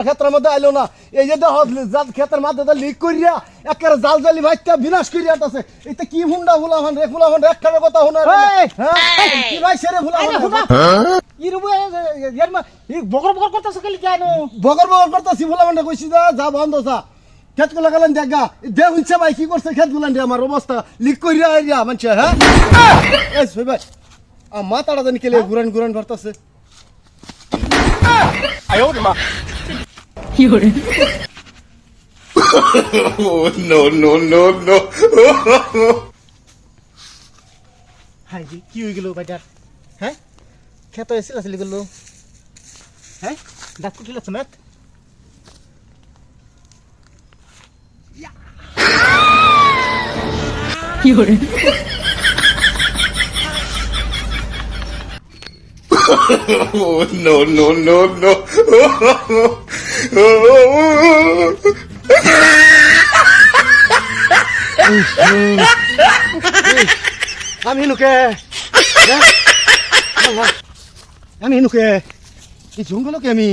ক্ষেত্রের মধ্যে আইলো না এই যে ক্ষেতের মাধ্যমে লিক করিয়া একেবারে জাল জালি ভাইটা বিনাশ করিয়া আছে এটা কি হুন্ডা ফুলাফান একটা কথা হুনা কি ভাই সেরে ফুলাফান কি রুবে বগর বগর করতেছ খালি কেন বগর করতেছি ফুলাফানটা কইছি যা বন্ধ যা ক্ষেত গুলা গেলেন জায়গা দে হইছে ভাই কি করছে ক্ষেত গুলান আমার অবস্থা লিক করিয়া আইয়া মানছে হ্যাঁ এই ভাই মাথাটা জানি কেলে ঘুরান ঘুরান করতেছে No. হাই কি হয়ে গেল বাইটার হ্যাঁ খেত এসে আসলে গেল হ্যাঁ ডাক্তার ঠিক আছে ম্যাথ কি হরে No. আমি নুকে এই জঙ্গলকে আমি